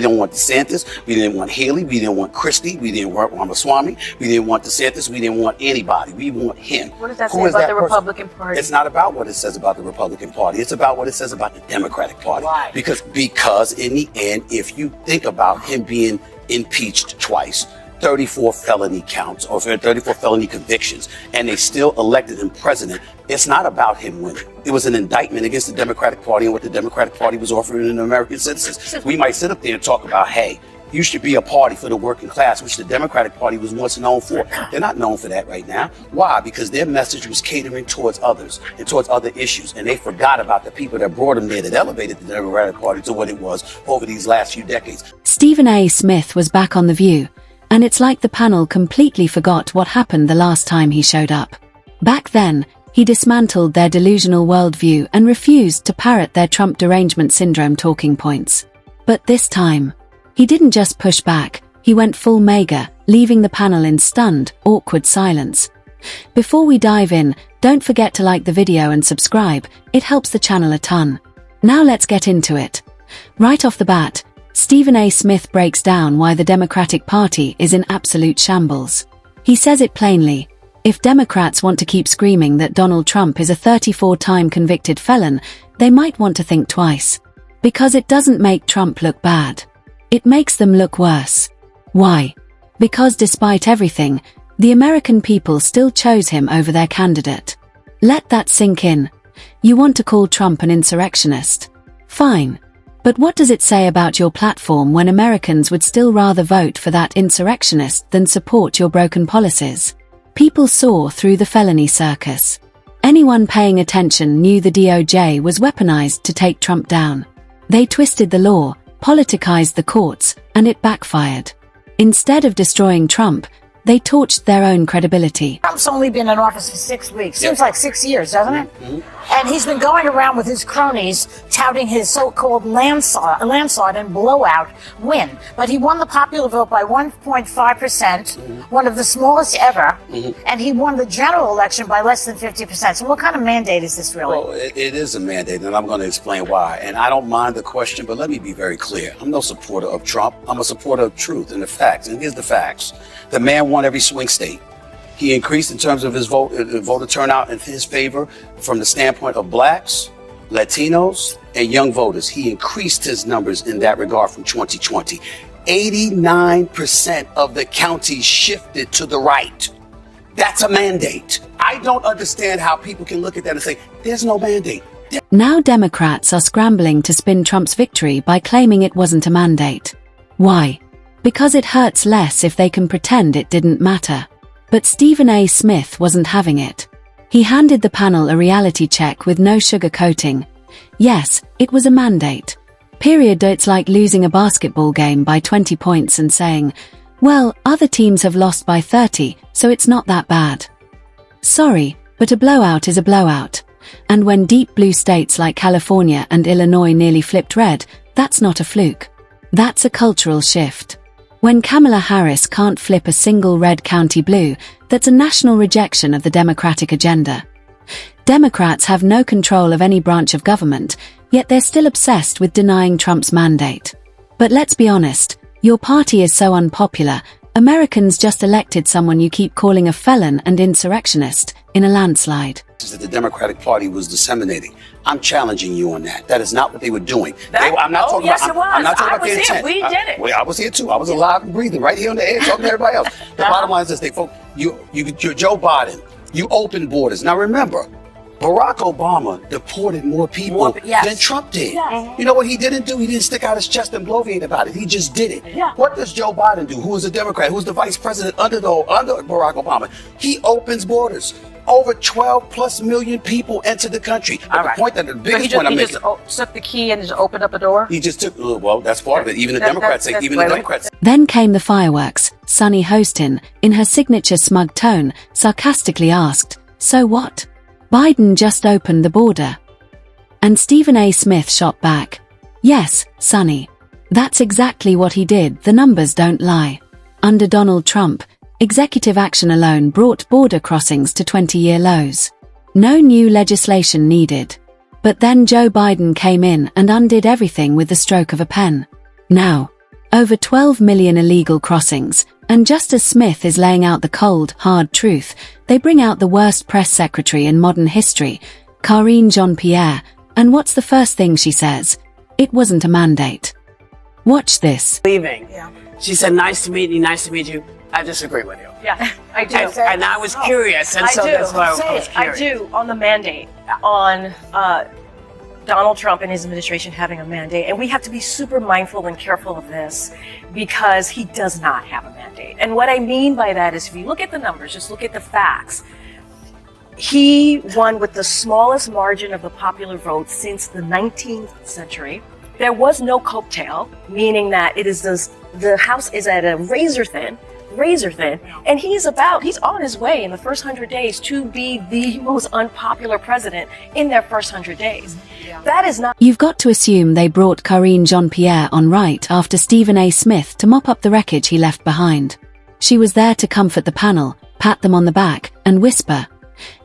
We didn't want DeSantis. We didn't want Haley. We didn't want Christie. We didn't want Ramaswamy. We didn't want DeSantis. We didn't want anybody. We want him. What does that say about the Republican Party? It's not about what it says about the Republican Party. It's about what it says about the Democratic Party. Why? Because in the end, if you think about him being impeached twice, 34 felony counts or 34 felony convictions, and they still elected him president, it's not about him winning. It was an indictment against the Democratic Party and what the Democratic Party was offering the American citizens. We might sit up there and talk about, hey, you should be a party for the working class, which the Democratic Party was once known for. They're not known for that right now. Why? Because their message was catering towards others and towards other issues, and they forgot about the people that brought them there, that elevated the Democratic Party to what it was over these last few decades. Stephen A. Smith was back on The View, and it's like the panel completely forgot what happened the last time he showed up. Back then, he dismantled their delusional worldview and refused to parrot their Trump derangement syndrome talking points. But this time, he didn't just push back, he went full mega, leaving the panel in stunned, awkward silence. Before we dive in, don't forget to like the video and subscribe, it helps the channel a ton. Now let's get into it. Right off the bat, Stephen A. Smith breaks down why the Democratic Party is in absolute shambles. He says it plainly: if Democrats want to keep screaming that Donald Trump is a 34-time convicted felon, they might want to think twice. Because it doesn't make Trump look bad. It makes them look worse. Why? Because despite everything, the American people still chose him over their candidate. Let that sink in. You want to call Trump an insurrectionist? Fine. But what does it say about your platform when Americans would still rather vote for that insurrectionist than support your broken policies? People saw through the felony circus. Anyone paying attention knew the DOJ was weaponized to take Trump down. They twisted the law, politicized the courts, and it backfired. Instead of destroying Trump, they torched their own credibility. Trump's only been in office for 6 weeks. Seems like 6 years, doesn't it? And he's been going around with his cronies touting his so-called landslide and blowout win. But he won the popular vote by 1.5%, one of the smallest ever, and he won the general election by less than 50%. So what kind of mandate is this really? Well, it is a mandate, and I'm going to explain why. And I don't mind the question, but let me be very clear. I'm no supporter of Trump. I'm a supporter of truth and the facts. And here's the facts. The man won every swing state. He increased in terms of his voter turnout in his favor from the standpoint of blacks, Latinos, and young voters. He increased his numbers in that regard from 2020. 89% of the counties shifted to the right. That's a mandate. I don't understand how people can look at that and say, there's no mandate. Now Democrats are scrambling to spin Trump's victory by claiming it wasn't a mandate. Why? Because it hurts less if they can pretend it didn't matter. But Stephen A. Smith wasn't having it. He handed the panel a reality check with no sugarcoating. Yes, it was a mandate. Period. It's like losing a basketball game by 20 points and saying, well, other teams have lost by 30, so it's not that bad. Sorry, but a blowout is a blowout. And when deep blue states like California and Illinois nearly flipped red, that's not a fluke. That's a cultural shift. When Kamala Harris can't flip a single red county blue, that's a national rejection of the Democratic agenda. Democrats have no control of any branch of government, yet they're still obsessed with denying Trump's mandate. But let's be honest, your party is so unpopular, Americans just elected someone you keep calling a felon and insurrectionist in a landslide. That the Democratic Party was disseminating. I'm challenging you on that. That is not what they were doing. I'm not talking about the intent. We did it. I was here too. I was alive and breathing right here on the air talking to everybody else. The bottom line is this: you're Joe Biden. You opened borders. Now remember, Barack Obama deported more people than Trump did. Yes. You know what he didn't do? He didn't stick out his chest and bloviate about it. He just did it. Yeah. What does Joe Biden do? Who is a Democrat? Who's the vice president under Barack Obama? He opens borders. Over 12+ million people enter the country. But the biggest point I'm making. He just took the key and just opened up a door? He just took, well, that's part of it. Even the Democrats say, Then came the fireworks. Sunny Hostin, in her signature smug tone, sarcastically asked, so what? Biden just opened the border. And Stephen A. Smith shot back. Yes, Sunny. That's exactly what he did. The numbers don't lie. Under Donald Trump, executive action alone brought border crossings to 20-year lows. No new legislation needed. But then Joe Biden came in and undid everything with the stroke of a pen. Now, Over 12 million illegal crossings, and just as Smith is laying out the cold, hard truth, they bring out the worst press secretary in modern history, Karine Jean-Pierre, and what's the first thing she says? It wasn't a mandate. Watch this. Leaving. Yeah. She said, nice to meet you, nice to meet you. I disagree with you. Yeah, I do. And I was curious, and so that's why I was curious. I do, on the mandate, on Donald Trump and his administration having a mandate. And we have to be super mindful and careful of this because he does not have a mandate. And what I mean by that is if you look at the numbers, just look at the facts. He won with the smallest margin of the popular vote since the 19th century. There was no coattail, meaning that it is the House is at a razor thin, and he's on his way in the first 100 days to be the most unpopular president in their first 100 days. Yeah. That is not. You've got to assume they brought Karine Jean-Pierre on right after Stephen A. Smith to mop up the wreckage he left behind. She was there to comfort the panel, pat them on the back, and whisper,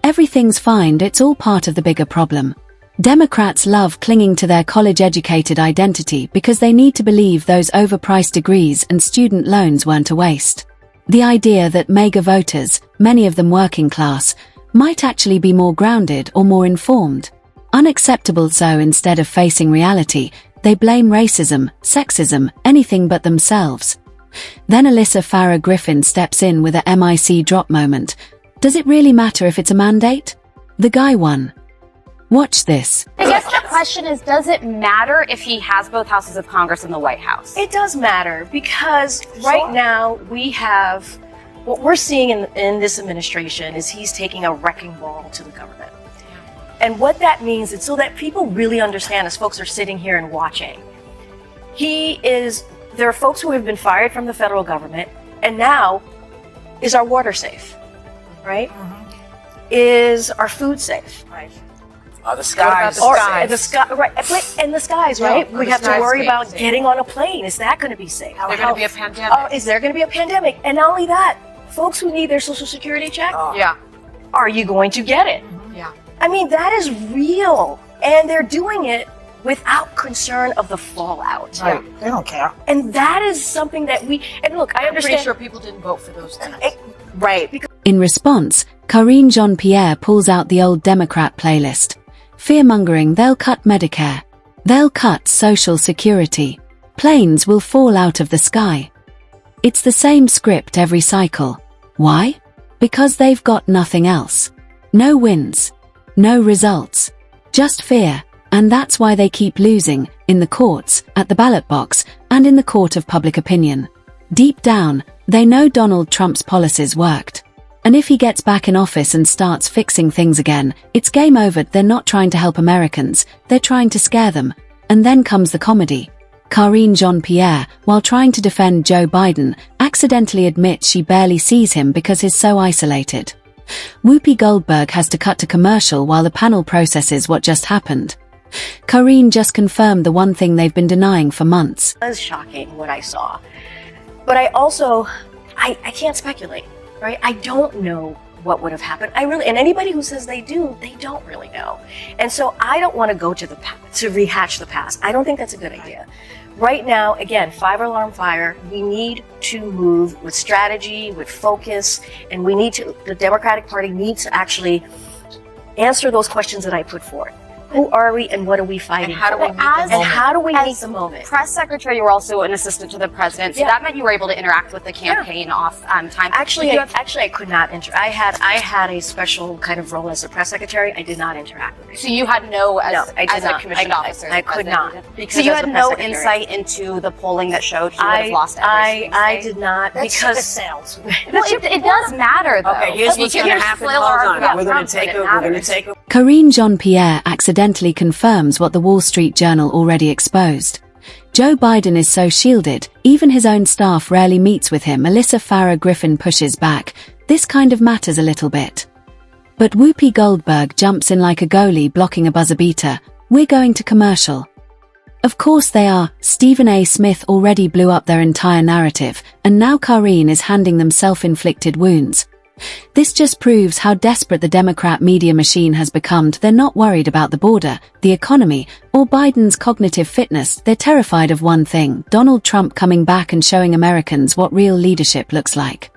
"Everything's fine, it's all part of the bigger problem." Democrats love clinging to their college-educated identity because they need to believe those overpriced degrees and student loans weren't a waste. The idea that MAGA voters, many of them working class, might actually be more grounded or more informed. Unacceptable. So instead of facing reality, they blame racism, sexism, anything but themselves. Then Alyssa Farah Griffin steps in with a MIC drop moment. Does it really matter if it's a mandate? The guy won. Watch this. I guess the question is, does it matter if he has both houses of Congress and the White House? It does matter because right now we have, what we're seeing in this administration is he's taking a wrecking ball to the government. And what that means is so that people really understand as folks are sitting here and watching. There are folks who have been fired from the federal government and now is our water safe, right? Mm-hmm. Is our food safe? Right. The skies. Right. And the skies, right? We have to worry about getting on a plane. Is that going to be safe? Is there going to be a pandemic? Is there going to be a pandemic? And not only that, folks who need their Social Security check, are you going to get it? Mm-hmm. Yeah. I mean, that is real. And they're doing it without concern of the fallout. Right. They don't care. And that is something that and look, I understand. I'm pretty sure people didn't vote for those things. Right. In response, Karine Jean-Pierre pulls out the old Democrat playlist. Fear-mongering, they'll cut Medicare. They'll cut Social Security. Planes will fall out of the sky. It's the same script every cycle. Why? Because they've got nothing else. No wins. No results. Just fear. And that's why they keep losing, in the courts, at the ballot box, and in the court of public opinion. Deep down, they know Donald Trump's policies worked. And if he gets back in office and starts fixing things again, it's game over. They're not trying to help Americans, they're trying to scare them. And then comes the comedy. Karine Jean-Pierre, while trying to defend Joe Biden, accidentally admits she barely sees him because he's so isolated. Whoopi Goldberg has to cut to commercial while the panel processes what just happened. Karine just confirmed the one thing they've been denying for months. It was shocking what I saw. But I can't speculate. Right? I don't know what would have happened. And anybody who says they do, they don't really know. And so I don't want to go to rehash the past. I don't think that's a good idea. Right now, again, 5-alarm fire, we need to move with strategy, with focus, and the Democratic Party needs to actually answer those questions that I put forth. Who are we and what are we fighting and how do we meet for? And how do we meet as the moment? Press secretary, you were also an assistant to the president, so that meant you were able to interact with the campaign off time. Actually, I could not I had a special kind of role as a press secretary. I did not interact with it. So you had no, as a commissioned officer. I could not. So you had no insight into the polling that showed you would have lost every I did not because sales. Well, it does matter though. Okay, here's what's going to happen. Hold on. We're going to take a Karine Jean-Pierre accidentally confirms what the Wall Street Journal already exposed. Joe Biden is so shielded, even his own staff rarely meets with him. Alyssa Farah Griffin pushes back. This kind of matters a little bit. But Whoopi Goldberg jumps in like a goalie blocking a buzzer beater. We're going to commercial. Of course they are. Stephen A. Smith already blew up their entire narrative, and now Karine is handing them self-inflicted wounds. This just proves how desperate the Democrat media machine has become. They're not worried about the border, the economy, or Biden's cognitive fitness. They're terrified of one thing: Donald Trump coming back and showing Americans what real leadership looks like.